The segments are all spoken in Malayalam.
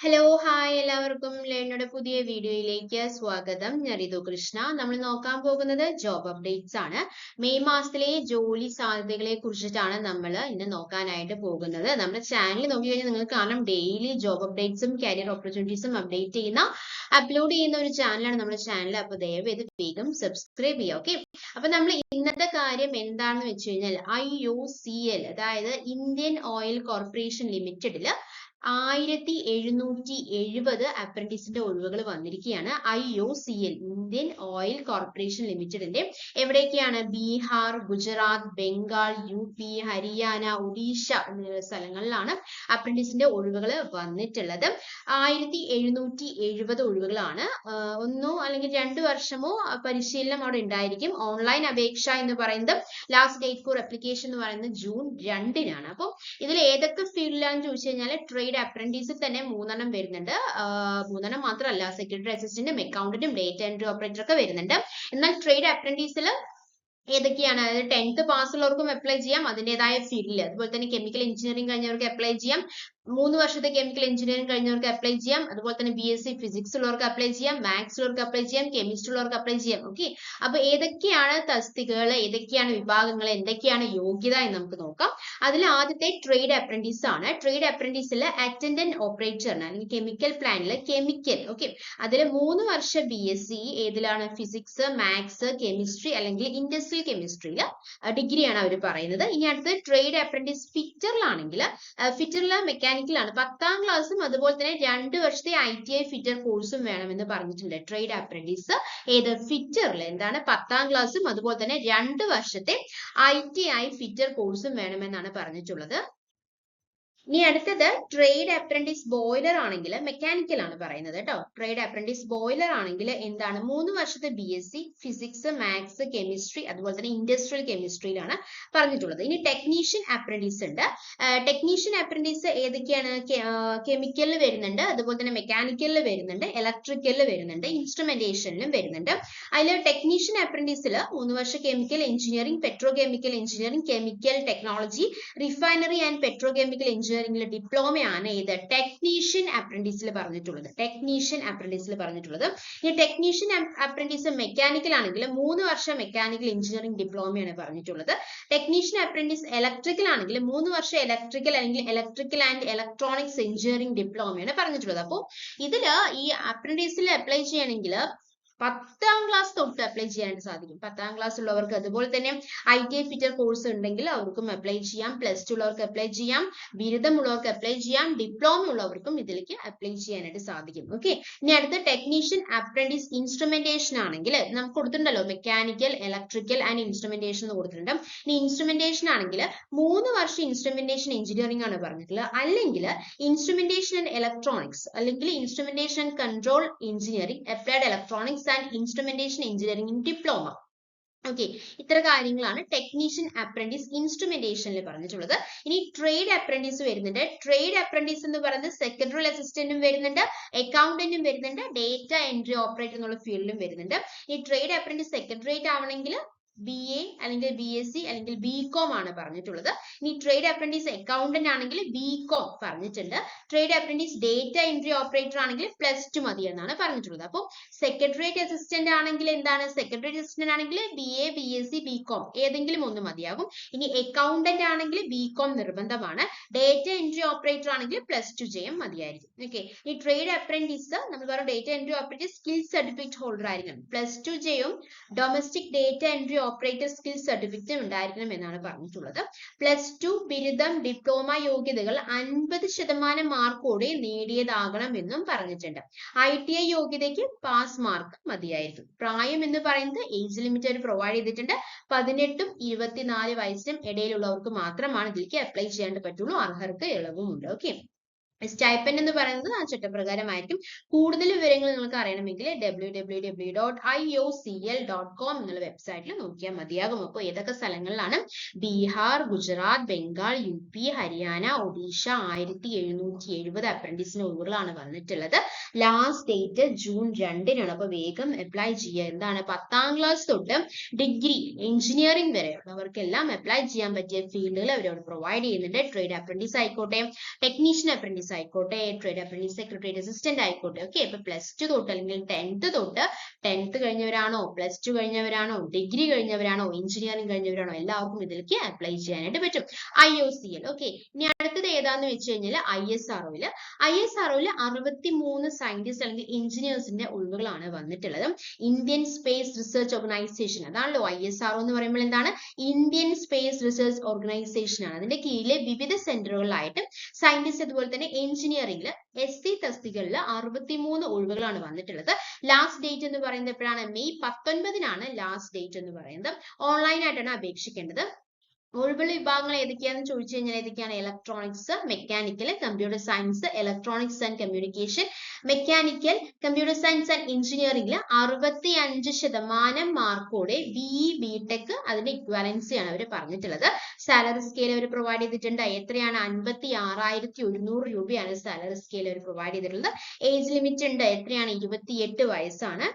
ഹലോ ഹായ് എല്ലാവർക്കും ലേണയുടെ പുതിയ വീഡിയോയിലേക്ക് സ്വാഗതം. ഞാൻ റിതു കൃഷ്ണ. നമ്മൾ നോക്കാൻ പോകുന്നത് ജോബ് അപ്ഡേറ്റ്സ് ആണ്. മെയ് മാസത്തിലെ ജോലി സാധ്യതകളെ കുറിച്ചിട്ടാണ് നമ്മൾ ഇന്ന് നോക്കാനായിട്ട് പോകുന്നത്. നമ്മുടെ ചാനൽ നോക്കിക്കഴിഞ്ഞാൽ നിങ്ങൾക്ക് കാണാം ഡെയിലി ജോബ് അപ്ഡേറ്റ്സും കരിയർ ഓപ്പർച്യൂണിറ്റീസും അപ്ലോഡ് ചെയ്യുന്ന ഒരു ചാനലാണ് നമ്മുടെ ചാനൽ. അപ്പൊ ദയവേത് വേഗം സബ്സ്ക്രൈബ് ചെയ്യുക. ഓക്കെ, അപ്പൊ നമ്മൾ ഇന്നത്തെ കാര്യം എന്താണെന്ന് വെച്ച് കഴിഞ്ഞാൽ IOCL, അതായത് ഇന്ത്യൻ ഓയിൽ കോർപ്പറേഷൻ ലിമിറ്റഡില് 1770 അപ്രന്റീസിന്റെ ഒഴിവുകൾ വന്നിരിക്കുകയാണ്. IOCL, ഇന്ത്യൻ ഓയിൽ കോർപ്പറേഷൻ ലിമിറ്റഡിന്റെ എവിടേക്കാണ്? ബീഹാർ, ഗുജറാത്ത്, ബംഗാൾ, UP, ഹരിയാന, ഒഡീഷ എന്നിങ്ങനെ സ്ഥലങ്ങളിലാണ് അപ്രന്റീസിന്റെ ഒഴിവുകൾ വന്നിട്ടുള്ളത്. 1770 ഒഴിവുകളാണ്. ഒന്നോ അല്ലെങ്കിൽ 2 വർഷമോ പരിശീലനം അവിടെ ഉണ്ടായിരിക്കും. ഓൺലൈൻ അപേക്ഷ എന്ന് പറയുന്നത് ലാസ്റ്റ് ഡേറ്റ് ഫോർ അപ്ലിക്കേഷൻ എന്ന് പറയുന്നത് ജൂൺ 2-നാണ്. അപ്പോൾ ഇതിൽ ഏതൊക്കെ ഫീൽഡിലാണെന്ന് ചോദിച്ചു കഴിഞ്ഞാൽ ട്രേഡ് അപ്രന്റീസിൽ തന്നെ 3 വരുന്നുണ്ട്. 3 മാത്രമല്ല, സെക്രട്ടറി അസിസ്റ്റന്റും അക്കൗണ്ടന്റും ഡേറ്റ എൻട്രി ഓപ്പറേറ്റർ ഒക്കെ വരുന്നുണ്ട്. എന്നാൽ ട്രേഡ് അപ്രന്റീസിൽ ഏതൊക്കെയാണ്? അതായത് 10th പാസ് ഉള്ളവർക്കും അപ്ലൈ ചെയ്യാം അതിൻ്റെതായ ഫീൽഡിൽ. അതുപോലെ തന്നെ കെമിക്കൽ എഞ്ചിനീയറിംഗ് കഴിഞ്ഞവർക്ക് അപ്ലൈ ചെയ്യാം. 3 വർഷത്തെ കെമിക്കൽ എഞ്ചിനീയറിംഗ് കഴിഞ്ഞവർക്ക് അപ്ലൈ ചെയ്യാം. അതുപോലെ തന്നെ BSc ഫിസിക്സ് ഉള്ളവർക്ക് അപ്ലൈ ചെയ്യാം, മാത്സ് ഉള്ളവർക്ക് അപ്ലൈ ചെയ്യാം, കെമിസ്ട്രി ഉള്ളവർക്ക് അപ്ലൈ ചെയ്യാം. ഓക്കെ, അപ്പൊ ഏതൊക്കെയാണ് തസ്തികകൾ, ഏതൊക്കെയാണ് വിഭാഗങ്ങൾ, എന്തൊക്കെയാണ് യോഗ്യത എന്ന് നമുക്ക് നോക്കാം. അതിൽ ആദ്യത്തെ ട്രേഡ് അപ്രന്റീസ് ആണ്. ട്രേഡ് അപ്രന്റീസിൽ അറ്റൻഡന്റ് ഓപ്പറേറ്ററിന് അല്ലെങ്കിൽ കെമിക്കൽ പ്ലാന്റിൽ കെമിക്കൽ, ഓക്കെ, അതിൽ 3 വർഷ BSc ഏതിലാണ്? ഫിസിക്സ്, മാത്സ്, കെമിസ്ട്രി അല്ലെങ്കിൽ ഇൻഡസ്ട്രിയൽ കെമിസ്ട്രിയിൽ ഡിഗ്രിയാണ് അവർ പറയുന്നത്. ഇനി അടുത്ത് ട്രേഡ് അപ്രന്റീസ് ഫിറ്ററിലാണെങ്കിൽ ഫിറ്ററിൽ മെക്കാനിക്കലാണ്. 10th ക്ലാസ്സും അതുപോലെ തന്നെ 2 വർഷത്തെ ITI ഫിറ്റർ കോഴ്സും വേണമെന്ന് പറഞ്ഞിട്ടുണ്ട്. ട്രേഡ് അപ്രന്റീസ് ഏത്? ഫിറ്ററിൽ എന്താണ്? 10th ക്ലാസ്സും അതുപോലെ തന്നെ 2 വർഷത്തെ ITI ഫിറ്റർ കോഴ്സും വേണമെന്നാണ് പറഞ്ഞിട്ടുള്ളത്. ഇനി അടുത്തത് ട്രേഡ് അപ്രന്റീസ് ബോയിലർ ആണെങ്കിൽ മെക്കാനിക്കൽ ആണ് പറയുന്നത് കേട്ടോ. ട്രേഡ് അപ്രന്റീസ് ബോയിലർ ആണെങ്കിൽ എന്താണ്? 3 വർഷത്തെ BSc ഫിസിക്സ്, മാത്സ്, കെമിസ്ട്രി അതുപോലെ തന്നെ ഇൻഡസ്ട്രിയൽ കെമിസ്ട്രിയിലാണ് പറഞ്ഞിട്ടുള്ളത്. ഇനി ടെക്നീഷ്യൻ അപ്രന്റീസ് ഉണ്ട്. ടെക്നീഷ്യൻ അപ്രന്റീസ് ഏതൊക്കെയാണ്? കെമിക്കലിൽ വരുന്നുണ്ട്, അതുപോലെ തന്നെ മെക്കാനിക്കലിൽ വരുന്നുണ്ട്, ഇലക്ട്രിക്കലിൽ വരുന്നുണ്ട്, ഇൻസ്ട്രുമെന്റേഷനിലും വരുന്നുണ്ട്. അതിൽ ടെക്നീഷ്യൻ അപ്രന്റീസിൽ 3 വർഷം chemical engineering, petrochemical engineering, chemical technology, refinery and petrochemical എഞ്ചിനീയറിംഗിൽ ഡിപ്ലോമയാണ് ഇത് ടെക്നീഷ്യൻ അപ്രന്റീസിൽ പറഞ്ഞിട്ടുള്ളത്. ടെക്നീഷ്യൻ അപ്രന്റീസിൽ പറഞ്ഞിട്ടുള്ളത്. ഈ ടെക്നീഷ്യൻ അപ്രന്റീസ് മെക്കാനിക്കൽ ആണെങ്കിൽ 3 വർഷം മെക്കാനിക്കൽ എഞ്ചിനീയറിംഗ് ഡിപ്ലോമയാണ് പറഞ്ഞിട്ടുള്ളത്. ടെക്നീഷ്യൻ അപ്രന്റീസ് ഇലക്ട്രിക്കൽ ആണെങ്കിൽ 3 വർഷം ഇലക്ട്രിക്കൽ അല്ലെങ്കിൽ ഇലക്ട്രിക്കൽ ആൻഡ് ഇലക്ട്രോണിക്സ് എഞ്ചിനീയറിംഗ് ഡിപ്ലോമയാണ് പറഞ്ഞിട്ടുള്ളത്. അപ്പോൾ ഇതില് ഈ അപ്രന്റീസിൽ അപ്ലൈ ചെയ്യണമെങ്കിൽ 10th ക്ലാസ് തൊട്ട് അപ്ലൈ ചെയ്യാനായിട്ട് സാധിക്കും. 10th ക്ലാസ് ഉള്ളവർക്ക്, അതുപോലെ തന്നെ ITI ഫിറ്റർ കോഴ്സ് ഉണ്ടെങ്കിൽ അവർക്കും അപ്ലൈ ചെയ്യാം, +2 ഉള്ളവർക്ക് അപ്ലൈ ചെയ്യാം, ബിരുദമുള്ളവർക്ക് അപ്ലൈ ചെയ്യാം, ഡിപ്ലോമ ഉള്ളവർക്കും ഇതിലേക്ക് അപ്ലൈ ചെയ്യാനായിട്ട് സാധിക്കും. ഓക്കെ, ഇനി അടുത്ത ടെക്നീഷ്യൻ അപ്രന്റീസ് ഇൻസ്ട്രുമെന്റേഷൻ ആണെങ്കിൽ നമുക്ക് കൊടുത്തിട്ടുണ്ടല്ലോ മെക്കാനിക്കൽ, ഇലക്ട്രിക്കൽ ആൻഡ് ഇൻസ്ട്രുമെന്റേഷൻ എന്ന് കൊടുത്തിട്ടുണ്ട്. ഇനി ഇൻസ്ട്രുമെന്റേഷൻ ആണെങ്കിൽ 3 വർഷം ഇൻസ്ട്രുമെന്റേഷൻ എഞ്ചിനീയറിംഗ് ആണ് പറഞ്ഞിട്ടുള്ളത്, അല്ലെങ്കിൽ ഇൻസ്ട്രുമെന്റേഷൻ ആൻഡ് ഇലക്ട്രോണിക്സ് അല്ലെങ്കിൽ instrumentation control engineering, applied electronics and instrumentation engineering in diploma. Okay, ഇത്ര കാര്യങ്ങളാണ് ടെക്നീഷ്യൻ അപ്രന്റീസ് ഇൻസ്ട്രുമെന്റേഷനിൽ പറഞ്ഞിട്ടുള്ളത്. ഇനി ട്രേഡ് അപ്രന്റീസ് വരുന്നുണ്ട്. ട്രേഡ് അപ്രന്റീസ് എന്ന് പറയുന്നത് സെക്രട്ടറി അസിസ്റ്റന്റും വരുന്നുണ്ട്, അക്കൗണ്ടന്റും വരുന്നുണ്ട്, ഡേറ്റ എൻട്രി ഓപ്പറേറ്റർ എന്നുള്ള ഫീൽഡിലും വരുന്നുണ്ട്. ഈ ട്രേഡ് അപ്രന്റീസ് സെക്രട്ടറിയേറ്റ് ആവണമെങ്കിൽ BA അല്ലെങ്കിൽ BSc അല്ലെങ്കിൽ BCom ആണ് പറഞ്ഞിട്ടുള്ളത്. ഇനി ട്രേഡ് അപ്രന്റീസ് അക്കൗണ്ടന്റ് ആണെങ്കിൽ BCom പറഞ്ഞിട്ടുണ്ട്. Trade apprentice data entry operator ആണെങ്കിൽ +2 മതി എന്നാണ് പറഞ്ഞിട്ടുള്ളത്. അപ്പോൾ സെക്രട്ടറിയേറ്റ് അസിസ്റ്റന്റ് ആണെങ്കിൽ എന്താണ്? സെക്രട്ടറിയേറ്റ് അസിസ്റ്റന്റ് ആണെങ്കിൽ BA, BSc, BCom ഏതെങ്കിലും ഒന്ന് മതിയാകും. ഇനി അക്കൗണ്ടന്റ് ആണെങ്കിൽ BCom നിർബന്ധമാണ്. ഡേറ്റ എൻട്രി ഓപ്പറേറ്റർ ആണെങ്കിൽ +2 ചെയ്യാൻ മതിയായിരിക്കും. ഓക്കെ, ഈ ട്രേഡ് അപ്രന്റീസ് നമ്മൾ പറഞ്ഞ data entry operator skill certificate holder ആയിരിക്കണം. +2 ചെയ്യും, domestic data entry operator skill certificate ഉണ്ടായിരിക്കണം എന്നാണ് പറഞ്ഞിട്ടുള്ളത്. +2 ബിരുദം, ഡിപ്ലോമ യോഗ്യതകൾ 50% മാർക്കോടെ നേടിയതാകണം എന്നും പറഞ്ഞിട്ടുണ്ട്. ITI യോഗ്യതയ്ക്ക് പാസ് മാർക്ക് മതിയായിരിക്കും. പ്രായം എന്ന് പറയുന്നത് ഏജ് ലിമിറ്റ് അവർ പ്രൊവൈഡ് ചെയ്തിട്ടുണ്ട്. 18-ഉം 24 വയസ്സിനും ഇടയിലുള്ളവർക്ക് മാത്രമാണ് ഇതിലേക്ക് അപ്ലൈ ചെയ്യാൻ പറ്റുള്ളൂ. അർഹർക്ക് ഇളവുമുണ്ട്. ഓക്കെ, സ്റ്റൈപ്പൻഡ് എന്ന് പറയുന്നത് ആ ചട്ടപ്രകാരമായിരിക്കും. കൂടുതൽ വിവരങ്ങൾ നിങ്ങൾക്ക് അറിയണമെങ്കിൽ www.iocl.com എന്നുള്ള വെബ്സൈറ്റിൽ നോക്കിയാൽ മതിയാകും. അപ്പോൾ ഏതൊക്കെ സ്ഥലങ്ങളിലാണ്? ബീഹാർ, ഗുജറാത്ത്, ബംഗാൾ, UP, ഹരിയാന, ഒഡീഷ 1770 അപ്രന്റീസിന് ഒഴിവുകളാണ് വന്നിട്ടുള്ളത്. ലാസ്റ്റ് ഡേറ്റ് ജൂൺ 2-നാണ്. അപ്പോൾ വേഗം അപ്ലൈ ചെയ്യുക. എന്താണ്? 10th ക്ലാസ് തൊട്ട് ഡിഗ്രി എഞ്ചിനീയറിംഗ് വരെ ഉള്ളവർക്കെല്ലാം അപ്ലൈ ചെയ്യാൻ പറ്റിയ ഫീൽഡുകൾ അവരവിടെ പ്രൊവൈഡ് ചെയ്യുന്നുണ്ട്. ട്രേഡ് അപ്രന്റീസ് ആയിക്കോട്ടെ, ടെക്നീഷ്യൻ അപ്രന്റീസ് അപ്രന്റീസ് ആയിക്കോട്ടെ, ട്രേഡ് അപ്രന്റീസ് സെക്രട്ടേറിയറ്റ് അസിസ്റ്റന്റ് ആയിക്കോട്ടെ. ഓക്കെ, ഇപ്പൊ +2 തൊട്ട് അല്ലെങ്കിൽ 10th തൊട്ട് 10th കഴിഞ്ഞവരാണോ, +2 കഴിഞ്ഞവരാണോ, ഡിഗ്രി കഴിഞ്ഞവരാണോ, എഞ്ചിനീയറിംഗ് കഴിഞ്ഞവരാണോ, എല്ലാവർക്കും ഇതിലേക്ക് അപ്ലൈ ചെയ്യാനായിട്ട് പറ്റും. IOCL. ഓക്കെ, ഇനി അടുത്തത് ഏതാന്ന് വെച്ച് കഴിഞ്ഞാൽ ISROയിൽ 63 സയന്റിസ്റ്റ് അല്ലെങ്കിൽ എഞ്ചിനീയേഴ്സിന്റെ ഒഴിവുകളാണ് വന്നിട്ടുള്ളത്. ഇന്ത്യൻ സ്പേസ് റിസർച്ച് ഓർഗനൈസേഷൻ, അതാണല്ലോ ISRO എന്ന് പറയുമ്പോൾ എന്താണ്, ഇന്ത്യൻ സ്പേസ് റിസർച്ച് ഓർഗനൈസേഷൻ ആണ്. അതിന്റെ കീഴിലെ വിവിധ സെന്ററുകളിലായിട്ട് സയന്റിസ്റ്റ് അതുപോലെ തന്നെ എഞ്ചിനീയറിംഗിൽ SC തസ്തികകളിൽ 63 ഒഴിവുകളാണ് വന്നിട്ടുള്ളത്. ലാസ്റ്റ് ഡേറ്റ് എന്ന് പറയുന്നത് എപ്പോഴാണ്, മെയ് 19-നാണ് ലാസ്റ്റ് ഡേറ്റ് എന്ന് പറയുന്നത്. ഓൺലൈൻ ആയിട്ടാണ് അപേക്ഷിക്കേണ്ടത്. ഒഴിവുള്ള വിഭാഗങ്ങൾ ഏതൊക്കെയാണെന്ന് ചോദിച്ചു കഴിഞ്ഞാൽ ഏതൊക്കെയാണ്, electronics, mechanical, computer science, electronics and communication, mechanical, computer science and എഞ്ചിനീയറിംഗിൽ 65% മാർക്കോടെ BE BTech അതിന്റെ ഇക്വാലൻസി ആണ് അവർ പറഞ്ഞിട്ടുള്ളത്. സാലറി സ്കെയിൽ അവർ പ്രൊവൈഡ് ചെയ്തിട്ടുണ്ട്. എത്രയാണ്, 56,100 രൂപയാണ് സാലറി സ്കെയിൽ അവർ പ്രൊവൈഡ് ചെയ്തിട്ടുള്ളത്. ഏജ് ലിമിറ്റ് ഉണ്ട്, എത്രയാണ്, 28 വയസ്സാണ്.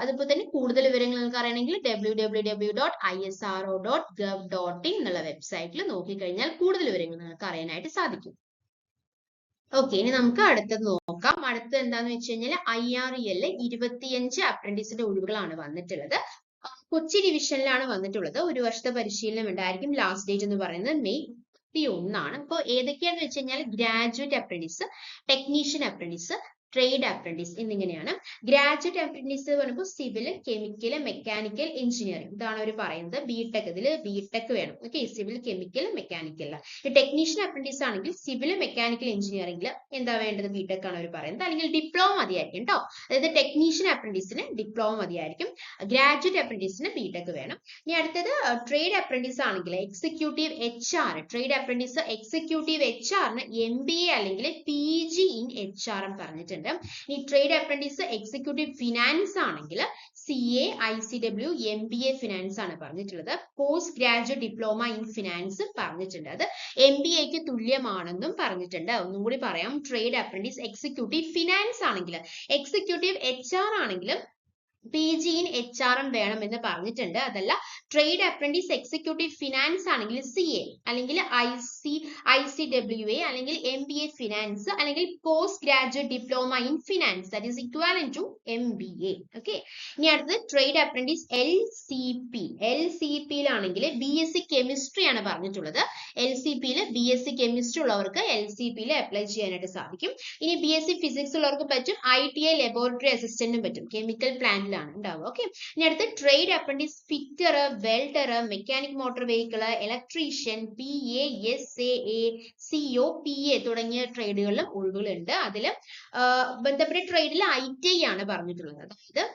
അതുപോലെ തന്നെ കൂടുതൽ വിവരങ്ങൾ നിങ്ങൾക്ക് അറിയണമെങ്കിൽ www.isro.gov.in എന്നുള്ള വെബ്സൈറ്റിൽ നോക്കിക്കഴിഞ്ഞാൽ കൂടുതൽ വിവരങ്ങൾ നിങ്ങൾക്ക് അറിയാനായിട്ട് സാധിക്കും. ഓക്കെ, ഇനി നമുക്ക് അടുത്തത് നോക്കാം. അടുത്തത് എന്താന്ന് വെച്ച് കഴിഞ്ഞാൽ IREL 25 അപ്രന്റീസിന്റെ ഒഴിവുകളാണ് വന്നിട്ടുള്ളത്. കൊച്ചി ഡിവിഷനിലാണ് വന്നിട്ടുള്ളത്. ഒരു വർഷത്തെ പരിശീലനം ഉണ്ടായിരിക്കും. ലാസ്റ്റ് ഡേറ്റ് എന്ന് പറയുന്നത് മെയ് 31-ആണ്. അപ്പോൾ ഏതൊക്കെയാണെന്ന് വെച്ച് കഴിഞ്ഞാൽ graduate apprentice, technician apprentice, trade apprentice എന്നിങ്ങനെയാണ്. ഗ്രാജുവേറ്റ് അപ്രന്റീസ് പറയുമ്പോൾ സിവിൽ, കെമിക്കൽ, മെക്കാനിക്കൽ, എഞ്ചിനീയറിംഗ് ഇതാണ് അവർ പറയുന്നത്. BTech, ഇതിൽ BTech വേണം. Okay, civil, chemical, mechanical. Technician apprentice ആണെങ്കിൽ സിവിൽ, മെക്കാനിക്കൽ, എഞ്ചിനീയറിംഗിൽ എന്താ വേണ്ടത്, BTech ആണ് അവർ പറയുന്നത്. അല്ലെങ്കിൽ ഡിപ്ലോമ മതിയായിരിക്കും കേട്ടോ. അതായത് ടെക്നീഷ്യൻ അപ്രന്റീസിന് ഡിപ്ലോമ മതിയായിരിക്കും. ഗ്രാജുവേറ്റ് അപ്രന്റീസിന് BTech വേണം. ഇനി അടുത്തത് ട്രേഡ് അപ്രന്റീസ് ആണെങ്കിൽ executive HR, trade apprentice executive HRന് MBA അല്ലെങ്കിൽ PG ഇൻ HR പറഞ്ഞിട്ടുണ്ട്. ഈ ട്രേഡ് അപ്രന്റീസ് എക്സിക്യൂട്ടീവ് ഫിനാൻസ് ആണെങ്കിൽ CA, ICW, MBA ഫിനാൻസ് ആണ് പറഞ്ഞിട്ടുള്ളത്. Post graduate diploma in finance പറഞ്ഞിട്ടുണ്ട്. അത് MBAക്ക് തുല്യമാണെന്നും പറഞ്ഞിട്ടുണ്ട്. ഒന്നും കൂടി പറയാം, ട്രേഡ് അപ്രന്റീസ് എക്സിക്യൂട്ടീവ് ഫിനാൻസ് ആണെങ്കിൽ, എക്സിക്യൂട്ടീവ് HR ആണെങ്കിലും PG ഇൻ HRM വേണമെന്ന് പറഞ്ഞിട്ടുണ്ട്. അതല്ല ട്രേഡ് അപ്രന്റീസ് എക്സിക്യൂട്ടീവ് ഫിനാൻസ് ആണെങ്കിൽ CA അല്ലെങ്കിൽ ICWA അല്ലെങ്കിൽ MBA ഫിനാൻസ് അല്ലെങ്കിൽ post graduate diploma in finance, that is equivalent to MBA. Okay, ഇനി അടുത്തത് ട്രേഡ് അപ്രന്റീസ് LCP-യിലാണെങ്കിൽ BSc കെമിസ്ട്രി ആണ് പറഞ്ഞിട്ടുള്ളത്. LCP-യിൽ BSc കെമിസ്ട്രി ഉള്ളവർക്ക് LCP-യിൽ അപ്ലൈ ചെയ്യാനായിട്ട് സാധിക്കും. ഇനി BSc ഫിസിക്സ് ഉള്ളവർക്ക് പറ്റും. ITI ലബോറട്ടറി അസിസ്റ്റന്റും പറ്റും. കെമിക്കൽ പ്ലാന്റിലാണ് ഉണ്ടാവുക. ഓക്കെ, ഇനി അടുത്ത trade apprentice fitter, welder, mechanic motor vehicle, electrician, PA, SAA, CO, PA തുടങ്ങിയ ട്രേഡുകളിലും ഒഴിവുകളുണ്ട്. അതിൽ ബന്ധപ്പെട്ട ട്രേഡിൽ ITI ആണ് പറഞ്ഞിട്ടുള്ളത്. അതായത്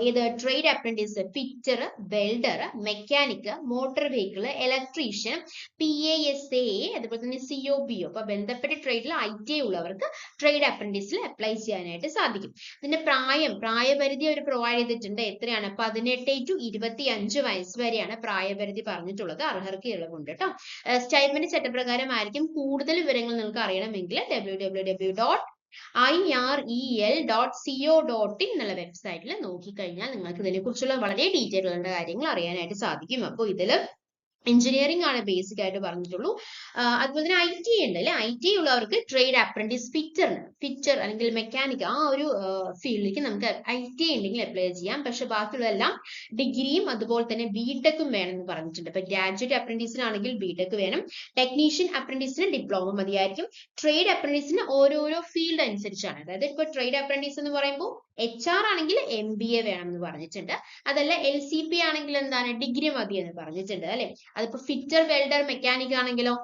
ഏത് trade apprentice fitter, welder, mechanic, motor vehicle, electrician, PA, SAA, അതുപോലെ തന്നെ CO, BO. അപ്പൊ ബന്ധപ്പെട്ട ട്രേഡിൽ ITI ഉള്ളവർക്ക് ട്രേഡ് അപ്രന്റീസിൽ അപ്ലൈ ചെയ്യാനായിട്ട് സാധിക്കും. ഇതിന്റെ പ്രായപരിധി അവർ പ്രൊവൈഡ് ചെയ്തിട്ടുണ്ട്. എത്രയാണ്, 18 to 25 വയസ്സ് വരെയാണ് പ്രായപരിധി പറഞ്ഞിട്ടുള്ളത്. അർഹർക്ക് ഇളവുണ്ട് കേട്ടോ. സ്റ്റൈപ്പൻഡ് ചട്ടപ്രകാരമായിരിക്കും. കൂടുതൽ വിവരങ്ങൾ നിങ്ങൾക്ക് അറിയണമെങ്കിൽ www.irel.co.in എന്നുള്ള വെബ്സൈറ്റിൽ നോക്കിക്കഴിഞ്ഞാൽ നിങ്ങൾക്ക് ഇതിനെക്കുറിച്ചുള്ള വളരെ ഡീറ്റെയിൽ ആയിട്ടുള്ള കാര്യങ്ങൾ അറിയാനായിട്ട് സാധിക്കും. അപ്പോൾ ഇതിൽ എഞ്ചിനീയറിംഗ് ആണ് ബേസിക് ആയിട്ട് പറഞ്ഞിട്ടുള്ളൂ. അതുപോലെ തന്നെ ITI ഉണ്ട് അല്ലെ. ITI ഉള്ളവർക്ക് ട്രേഡ് അപ്രന്റീസ് ഫിറ്റർ അല്ലെങ്കിൽ മെക്കാനിക് ആ ഒരു ഫീൽഡിലേക്ക് നമുക്ക് ITI ഉണ്ടെങ്കിൽ അപ്ലൈ ചെയ്യാം. പക്ഷെ ബാക്കിയുള്ളതെല്ലാം ഡിഗ്രിയും അതുപോലെ തന്നെ BTech വേണമെന്ന് പറഞ്ഞിട്ടുണ്ട്. ഇപ്പൊ ഗ്രാജുവേറ്റ് അപ്രന്റീസിനാണെങ്കിൽ BTech വേണം. ടെക്നീഷ്യൻ അപ്രന്റീസിന് ഡിപ്ലോമ മതിയായിരിക്കും. ട്രേഡ് അപ്രന്റീസിന് ഓരോരോ ഫീൽഡ് അനുസരിച്ചാണ്. അതായത് ഇപ്പൊ ട്രേഡ് അപ്രന്റീസ് എന്ന് പറയുമ്പോൾ HR ആണെങ്കിൽ MBA വേണമെന്ന് പറഞ്ഞിട്ടുണ്ട്. അതല്ല LCP ആണെങ്കിൽ എന്താണ്, ഡിഗ്രി മതി എന്ന് പറഞ്ഞിട്ടുണ്ട് അല്ലെ. അതിപ്പോ ഫിറ്റർ, വെൽഡർ, മെക്കാനിക് ആണെങ്കിലോ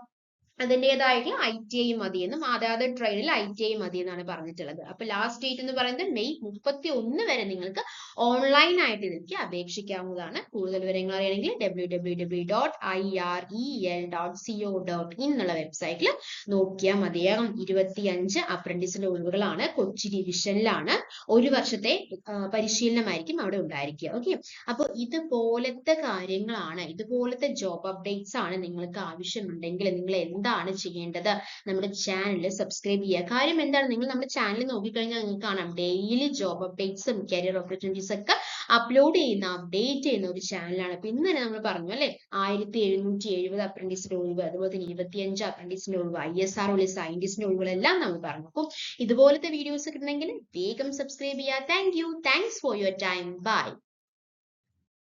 അതിൻ്റെതായിട്ടുള്ള ITI മതിയെന്നും അതാത് ട്രേഡിൽ ITI മതി എന്നാണ് പറഞ്ഞിട്ടുള്ളത്. അപ്പൊ ലാസ്റ്റ് ഡേറ്റ് എന്ന് പറയുന്നത് മെയ് 31 വരെ നിങ്ങൾക്ക് ഓൺലൈൻ ആയിട്ട് ഇതിലേക്ക് അപേക്ഷിക്കാവുന്നതാണ്. കൂടുതൽ വിവരങ്ങൾ അറിയണമെങ്കിൽ www.irel.co.in എന്നുള്ള വെബ്സൈറ്റിൽ നോക്കിയാൽ മതിയാകും. 25 അപ്രന്റീസിന്റെ ഒഴിവുകളാണ്. കൊച്ചി ഡിവിഷനിലാണ്. ഒരു വർഷത്തെ പരിശീലനമായിരിക്കും അവിടെ ഉണ്ടായിരിക്കുക. ഓക്കെ, അപ്പൊ ഇതുപോലത്തെ കാര്യങ്ങളാണ്, ഇതുപോലത്തെ ജോബ് അപ്ഡേറ്റ്സ് ആണ് നിങ്ങൾക്ക് ആവശ്യമുണ്ടെങ്കിൽ നിങ്ങൾ എന്താണ് ചെയ്യേണ്ടത്? നമ്മുടെ ചാനൽ സബ്സ്ക്രൈബ് ചെയ്യുക. കാര്യം എന്താണ്, നിങ്ങൾ നമ്മുടെ ചാനൽ നോക്കിക്കഴിഞ്ഞാൽ നിങ്ങൾക്ക് കാണാം ഡെയിലി ജോബ് അപ്ഡേറ്റ്സും കരിയർ ഓപ്പർച്യൂണിറ്റീസ് ഒക്കെ അപ്ലോഡ് ചെയ്യുന്ന അപ്ഡേറ്റ് ചെയ്യുന്ന ഒരു ചാനലാണ്. അപ്പൊ ഇന്ന് തന്നെ നമ്മൾ പറഞ്ഞു അല്ലെ, 1770 അപ്രന്റീസിന്റെ ഒഴിവ്, അതുപോലെ തന്നെ 25 അപ്രന്റീസിന്റെ ഒഴിവ്, ISR സയന്റിസ്റ്റിന്റെ ഒഴിവുകളെല്ലാം നമ്മൾ പറഞ്ഞു. അപ്പം ഇതുപോലത്തെ വീഡിയോസ് കിട്ടണമെങ്കിൽ വേഗം സബ്സ്ക്രൈബ് ചെയ്യുക. Thank you. Thanks for your time. By.